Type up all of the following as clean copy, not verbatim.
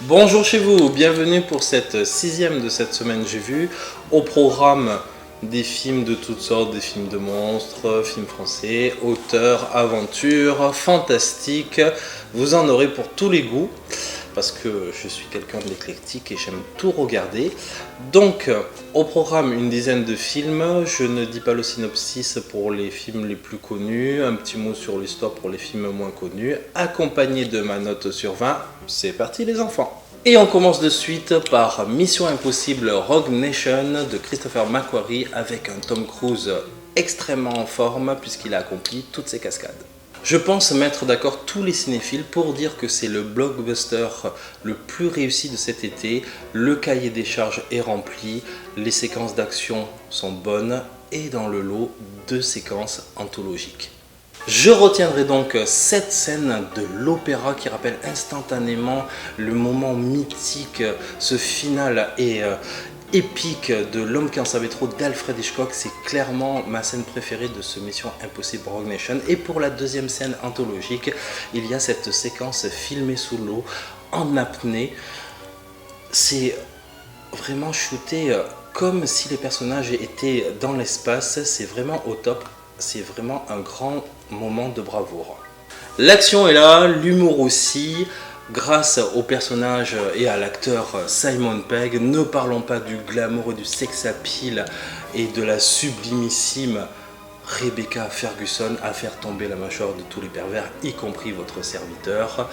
Bonjour chez vous, bienvenue pour cette sixième de cette semaine j'ai vu. Au programme des films de toutes sortes, des films de monstres, films français, auteurs, aventures, fantastiques. Vous en aurez pour tous les goûts parce que je suis quelqu'un d'éclectique et j'aime tout regarder. Donc au programme une dizaine de films, je ne dis pas le synopsis pour les films les plus connus, un petit mot sur l'histoire pour les films moins connus, accompagné de ma note sur 20. C'est parti les enfants. Et on commence de suite par Mission Impossible Rogue Nation de Christopher McQuarrie avec un Tom Cruise extrêmement en forme puisqu'il a accompli toutes ses cascades. Je pense mettre d'accord tous les cinéphiles pour dire que c'est le blockbuster le plus réussi de cet été. Le cahier des charges est rempli, les séquences d'action sont bonnes et dans le lot, 2 séquences anthologiques. Je retiendrai donc cette scène de l'opéra qui rappelle instantanément le moment mythique, ce final et épique de L'homme qui en savait trop d'Alfred Hitchcock. C'est clairement ma scène préférée de ce Mission Impossible Rogue Nation. Et pour la deuxième scène anthologique, il y a cette séquence filmée sous l'eau en apnée. C'est vraiment shooté comme si les personnages étaient dans l'espace. C'est vraiment au top. C'est vraiment un grand moment de bravoure. L'action est là, l'humour aussi, grâce au personnage et à l'acteur Simon Pegg. Ne parlons pas du glamour et du sex appeal et de la sublimissime Rebecca Ferguson à faire tomber la mâchoire de tous les pervers, y compris votre serviteur.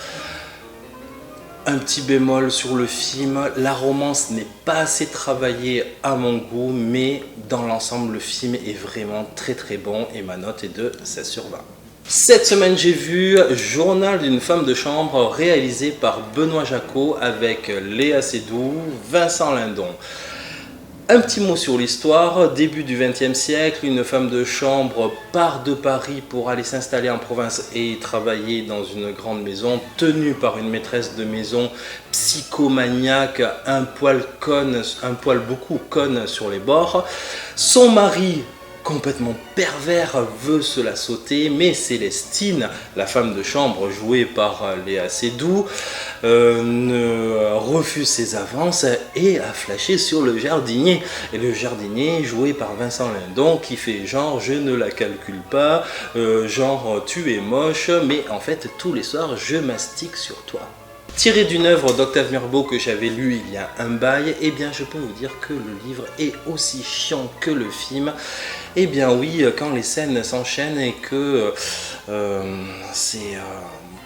Un petit bémol sur le film, la romance n'est pas assez travaillée à mon goût, mais dans l'ensemble le film est vraiment très bon et ma note est de 16 sur 20. Cette semaine j'ai vu Journal d'une femme de chambre réalisé par Benoît Jacot avec Léa Seydoux, Vincent Lindon. Un petit mot sur l'histoire, début du XXe siècle, une femme de chambre part de Paris pour aller s'installer en province et travailler dans une grande maison tenue par une maîtresse de maison psychomaniaque, un poil beaucoup conne sur les bords. Son mari, complètement pervers, veut se la sauter, mais Célestine, la femme de chambre jouée par Léa Seydoux, ne refuse ses avances et a flashé sur le jardinier. Et le jardinier, joué par Vincent Lindon, qui fait genre je ne la calcule pas, genre tu es moche, mais en fait tous les soirs je mastique sur toi. Tiré d'une œuvre d'Octave Mirbeau que j'avais lu il y a un bail, eh bien je peux vous dire que le livre est aussi chiant que le film. Eh bien oui, quand les scènes s'enchaînent et que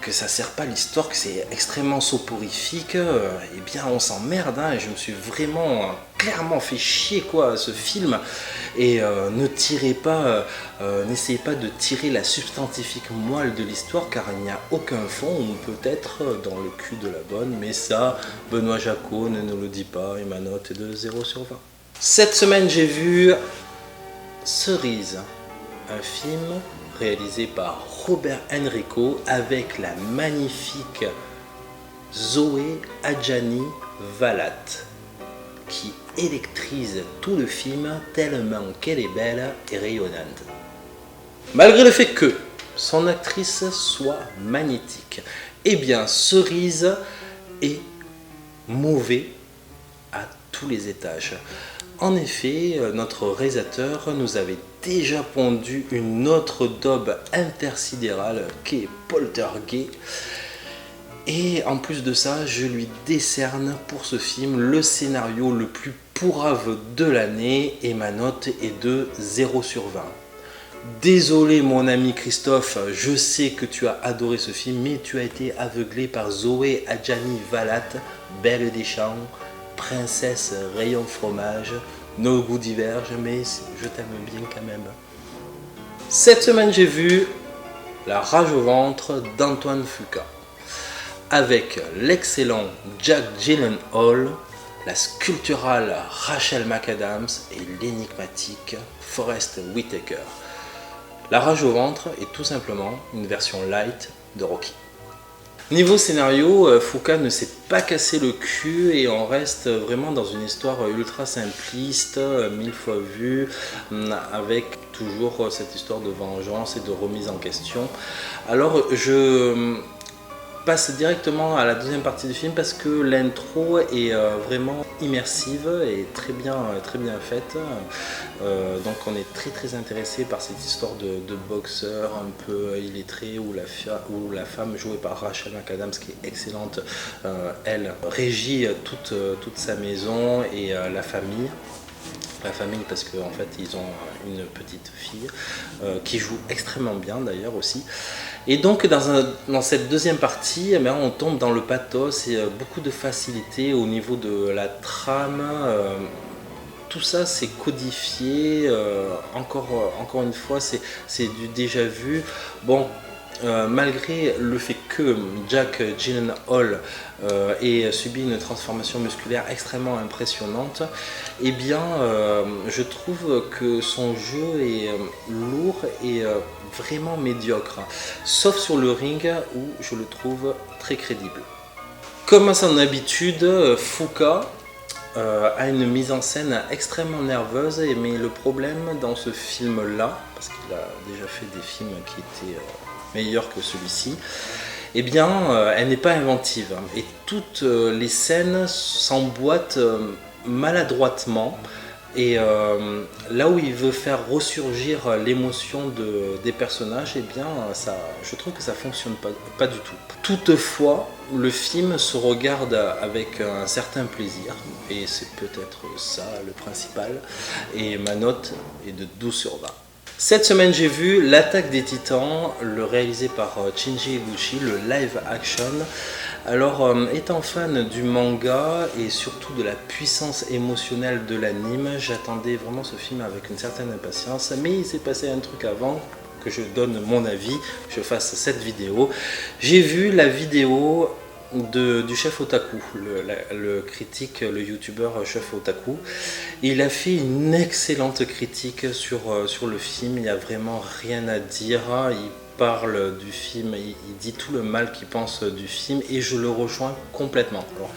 que ça sert pas l'histoire, que c'est extrêmement soporifique, eh bien on s'emmerde, hein, et je me suis vraiment clairement fait chier quoi ce film. Et n'essayez pas de tirer la substantifique moelle de l'histoire car il n'y a aucun fond, ou peut-être dans le cul de la bonne, mais ça Benoît Jacot ne nous le dit pas et ma note est de 0 sur 20. Cette semaine j'ai vu Cerise, un film réalisé par Robert Enrico avec la magnifique Zoé Adjani-Vallat qui électrise tout le film tellement qu'elle est belle et rayonnante. Malgré le fait que son actrice soit magnétique, eh bien Cerise est mauvais à tous les étages. En effet, notre réalisateur nous avait déjà pondu une autre daube intersidérale qui est Poltergeist. Et en plus de ça, je lui décerne pour ce film le scénario le plus pourrave de l'année et ma note est de 0 sur 20. Désolé mon ami Christophe, je sais que tu as adoré ce film, mais tu as été aveuglé par Zoé Adjani-Vallat, Belle des Champs, Princesse rayon fromage. Nos goûts divergent, mais je t'aime bien quand même. Cette semaine, j'ai vu La rage au ventre d'Antoine Fuqua avec l'excellent Jack Gyllenhaal, la sculpturale Rachel McAdams et l'énigmatique Forest Whitaker. La rage au ventre est tout simplement une version light de Rocky. Niveau scénario, Fuqua ne s'est pas cassé le cul et on reste vraiment dans une histoire ultra simpliste, 1000 fois vue, avec toujours cette histoire de vengeance et de remise en question. Alors passe directement à la deuxième partie du film parce que l'intro est vraiment immersive et très bien faite. Donc on est très intéressé par cette histoire de boxeur un peu illettré où la femme jouée par Rachel McAdams, qui est excellente, elle régit toute sa maison et la famille. La famille, parce qu'en fait ils ont une petite fille qui joue extrêmement bien d'ailleurs aussi. Et donc dans cette deuxième partie, eh bien, on tombe dans le pathos et beaucoup de facilité au niveau de la trame. Tout ça c'est codifié, encore une fois c'est du déjà vu. Bon, malgré le fait que Jake Gyllenhaal ait subi une transformation musculaire extrêmement impressionnante, eh bien je trouve que son jeu est lourd et vraiment médiocre, sauf sur le ring où je le trouve très crédible. Comme à son habitude, Fuka a une mise en scène extrêmement nerveuse, mais le problème dans ce film-là, parce qu'il a déjà fait des films qui étaient meilleurs que celui-ci, eh bien, elle n'est pas inventive. Et toutes les scènes s'emboîtent maladroitement. Et là où il veut faire ressurgir l'émotion des personnages, eh bien, je trouve que ça fonctionne pas du tout. Toutefois, le film se regarde avec un certain plaisir, et c'est peut-être ça le principal, et ma note est de 12 sur 20. Cette semaine, j'ai vu L'Attaque des Titans, le réalisé par Shinji Higuchi, le live action. Alors, étant fan du manga et surtout de la puissance émotionnelle de l'anime, j'attendais vraiment ce film avec une certaine impatience, mais il s'est passé un truc avant que je donne mon avis, que je fasse cette vidéo. J'ai vu la vidéo du chef Otaku, le critique, le youtubeur chef Otaku. Il a fait une excellente critique sur le film, il n'y a vraiment rien à dire. Il parle du film, il dit tout le mal qu'il pense du film et je le rejoins complètement. Alors,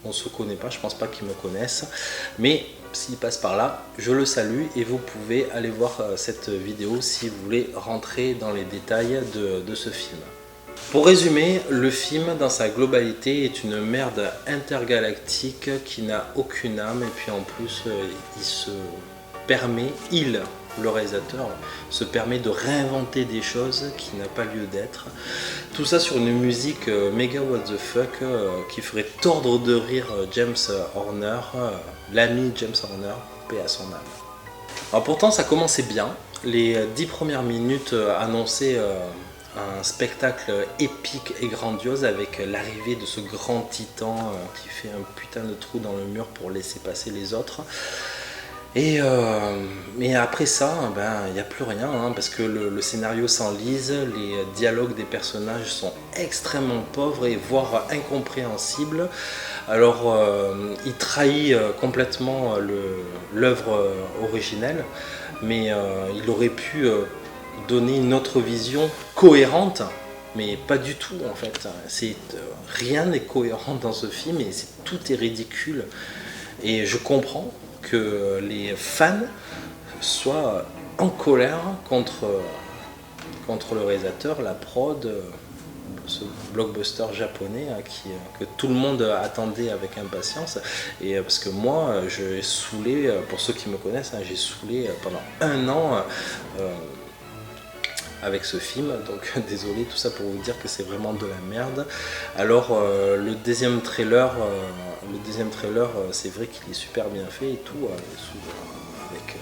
on ne se connaît pas, je pense pas qu'ils me connaissent, mais s'il passe par là, je le salue et vous pouvez aller voir cette vidéo si vous voulez rentrer dans les détails de ce film. Pour résumer, le film dans sa globalité est une merde intergalactique qui n'a aucune âme et puis en plus le réalisateur se permet de réinventer des choses qui n'a pas lieu d'être. Tout ça sur une musique méga what the fuck qui ferait tordre de rire James Horner, l'ami James Horner, paix à son âme. Alors pourtant ça commençait bien, les 10 premières minutes annonçaient un spectacle épique et grandiose avec l'arrivée de ce grand titan qui fait un putain de trou dans le mur pour laisser passer les autres. Mais après ça, il n'y a plus rien, parce que le scénario s'enlise, les dialogues des personnages sont extrêmement pauvres et voire incompréhensibles. Alors, il trahit complètement l'œuvre originelle, mais il aurait pu donner une autre vision cohérente, mais pas du tout en fait. Rien n'est cohérent dans ce film et tout est ridicule. Et je comprends que les fans soient en colère contre le réalisateur, la prod, ce blockbuster japonais que tout le monde attendait avec impatience. Et parce que moi, j'ai saoulé, pour ceux qui me connaissent, j'ai saoulé pendant 1 an avec ce film, donc désolé, tout ça pour vous dire que c'est vraiment de la merde. Alors le deuxième trailer, c'est vrai qu'il est super bien fait et tout, avec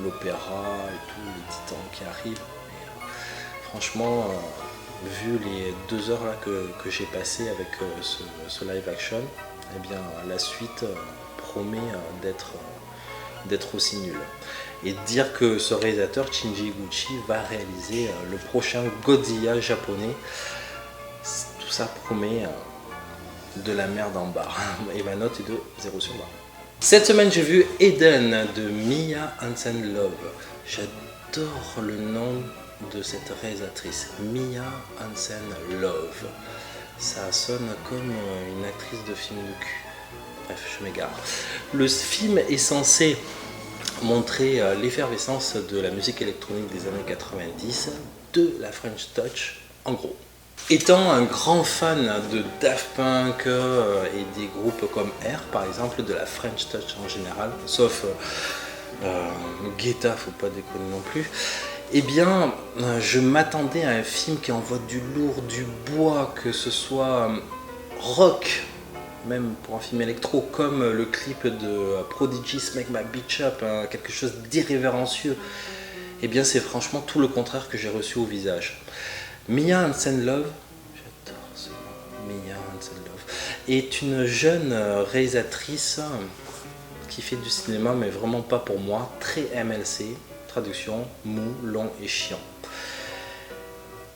l'opéra et tout, les titans qui arrivent. Mais, franchement, vu les 2 heures là que j'ai passé avec ce live action, eh bien la suite promet d'être aussi nulle. Et dire que ce réalisateur, Shinji Higuchi, va réaliser le prochain Godzilla japonais, tout ça promet de la merde en barre. Et ma note est de 0 sur 20. Cette semaine, j'ai vu Eden de Mia Hansen-Løve. J'adore le nom de cette réalisatrice, Mia Hansen-Løve. Ça sonne comme une actrice de film de cul. Bref, je m'égare. Le film est censé montrer l'effervescence de la musique électronique des années 90, de la French Touch, en gros. Étant un grand fan de Daft Punk et des groupes comme Air par exemple, de la French Touch en général, sauf Guetta, faut pas déconner non plus, eh bien je m'attendais à un film qui envoie du lourd, du bois, que ce soit rock, même pour un film électro, comme le clip de Prodigy Smack My Bitch Up, quelque chose d'irrévérencieux. Eh bien c'est franchement tout le contraire que j'ai reçu au visage. Mia Hansen-Løve, j'adore ce nom, Mia Hansen-Løve, est une jeune réalisatrice qui fait du cinéma, mais vraiment pas pour moi, très MLC, traduction, mou, long et chiant.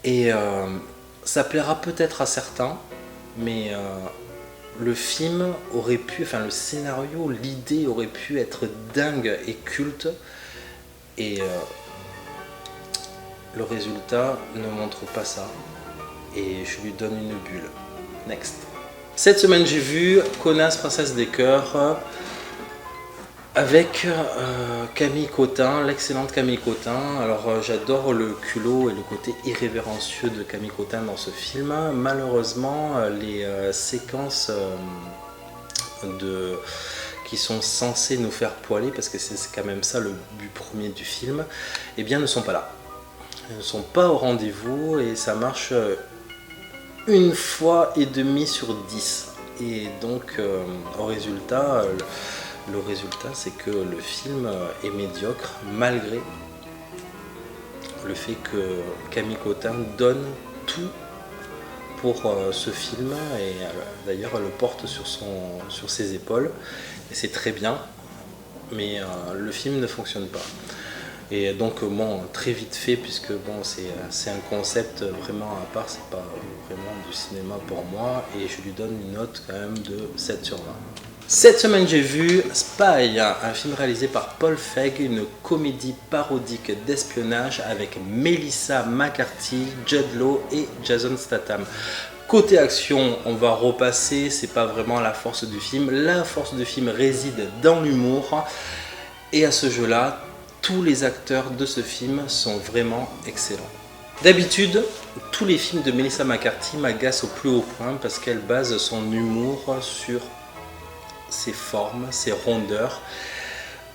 Et ça plaira peut-être à certains, mais le film aurait pu, enfin le scénario, l'idée aurait pu être dingue et culte, et le résultat ne montre pas ça, et je lui donne une bulle. Next. Cette semaine j'ai vu Connasse Princesse des Cœurs avec Camille Cottin, l'excellente Camille Cottin. Alors j'adore le culot et le côté irrévérencieux de Camille Cottin dans ce film. Malheureusement les séquences qui sont censées nous faire poiler, parce que c'est quand même ça le but premier du film, eh bien ne sont pas là. Elles ne sont pas au rendez-vous et ça marche une fois et demie sur 10. Et donc au résultat, le résultat c'est que le film est médiocre malgré le fait que Camille Cottin donne tout pour ce film, et d'ailleurs elle le porte sur ses épaules et c'est très bien, mais le film ne fonctionne pas. Et donc bon, très vite fait, puisque bon, c'est un concept vraiment à part, c'est pas vraiment du cinéma pour moi, et je lui donne une note quand même de 7 sur 20. Cette semaine j'ai vu Spy, un film réalisé par Paul Feig, une comédie parodique d'espionnage avec Melissa McCarthy, Jude Law et Jason Statham. Côté action, on va repasser, c'est pas vraiment la force du film. La force du film réside dans l'humour, et à ce jeu-là, tous les acteurs de ce film sont vraiment excellents. D'habitude, tous les films de Melissa McCarthy m'agacent au plus haut point parce qu'elle base son humour sur ses formes, ses rondeurs.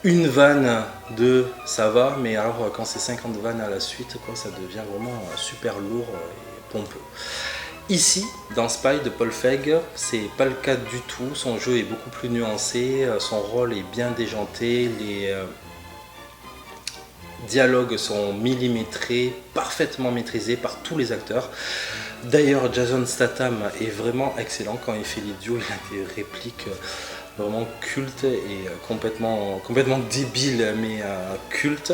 Une vanne de ça va, mais alors quand c'est 50 vannes à la suite, quoi, ça devient vraiment super lourd et pompeux. Ici, dans Spy de Paul Feig, c'est pas le cas du tout. Son jeu est beaucoup plus nuancé, son rôle est bien déjanté, les dialogues sont millimétrés, parfaitement maîtrisés par tous les acteurs. D'ailleurs, Jason Statham est vraiment excellent quand il fait l'idiot, il a des répliques vraiment cultes et complètement débiles, mais cultes.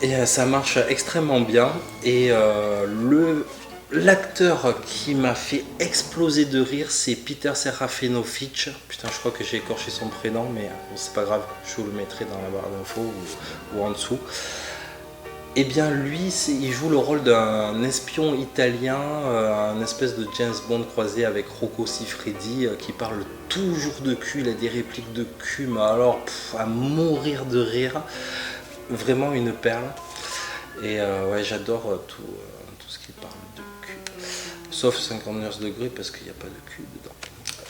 Et ça marche extrêmement bien. Et l'acteur qui m'a fait exploser de rire, c'est Peter Serafinowicz. Putain, je crois que j'ai écorché son prénom, mais bon, c'est pas grave, je vous le mettrai dans la barre d'infos ou en dessous. Et bien lui, il joue le rôle d'un espion italien, un espèce de James Bond croisé avec Rocco Siffredi, qui parle toujours de cul, il a des répliques de cul, mais alors à mourir de rire. Vraiment une perle. Et ouais, j'adore tout ce qui parle de cul. Sauf 59 degrés parce qu'il n'y a pas de cul dedans.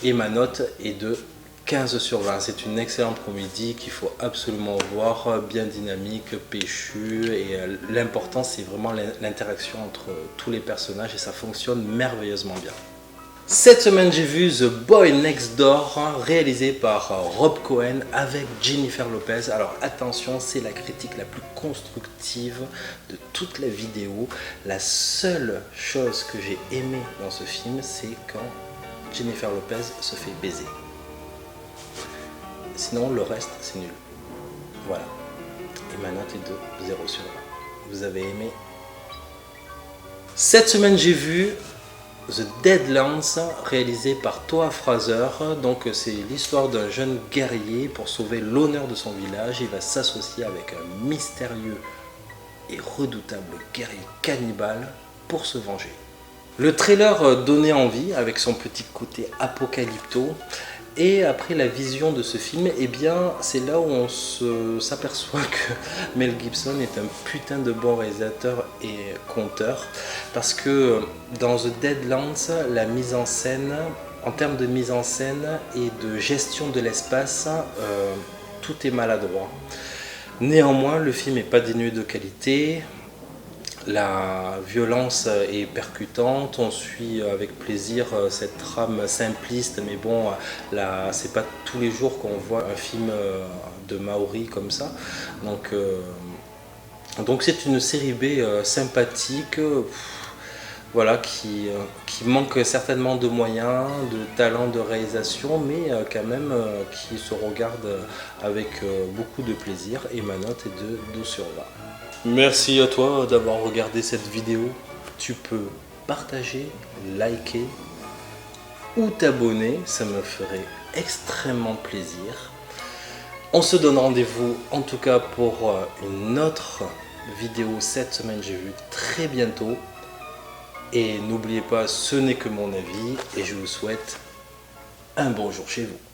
Et ma note est de 15 sur 20. C'est une excellente comédie qu'il faut absolument voir, bien dynamique, péchue, et l'important c'est vraiment l'interaction entre tous les personnages et ça fonctionne merveilleusement bien. Cette semaine j'ai vu The Boy Next Door, réalisé par Rob Cohen avec Jennifer Lopez. Alors attention, c'est la critique la plus constructive de toute la vidéo. La seule chose que j'ai aimée dans ce film, c'est quand Jennifer Lopez se fait baiser. Sinon le reste c'est nul. Voilà. Et ma note est de 0 sur 20. Vous avez aimé? Cette semaine j'ai vu The Deadlands, réalisé par Toa Fraser. Donc c'est l'histoire d'un jeune guerrier pour sauver l'honneur de son village. Il va s'associer avec un mystérieux et redoutable guerrier cannibale pour se venger. Le trailer donnait envie avec son petit côté apocalypto. Et après la vision de ce film, eh bien, c'est là où on s'aperçoit que Mel Gibson est un putain de bon réalisateur et conteur. Parce que dans The Deadlands, la mise en scène, en termes de mise en scène et de gestion de l'espace, tout est maladroit. Néanmoins, le film n'est pas dénué de qualité. La violence est percutante, on suit avec plaisir cette trame simpliste, mais bon, là, c'est pas tous les jours qu'on voit un film de Maori comme ça. Donc c'est une série B sympathique, voilà, qui manque certainement de moyens, de talent de réalisation, mais quand même qui se regarde avec beaucoup de plaisir, et ma note est de 12 sur 20. Merci à toi d'avoir regardé cette vidéo. Tu peux partager, liker ou t'abonner, ça me ferait extrêmement plaisir. On se donne rendez-vous en tout cas pour une autre vidéo cette semaine, j'ai vu très bientôt. Et n'oubliez pas, ce n'est que mon avis et je vous souhaite un bon jour chez vous.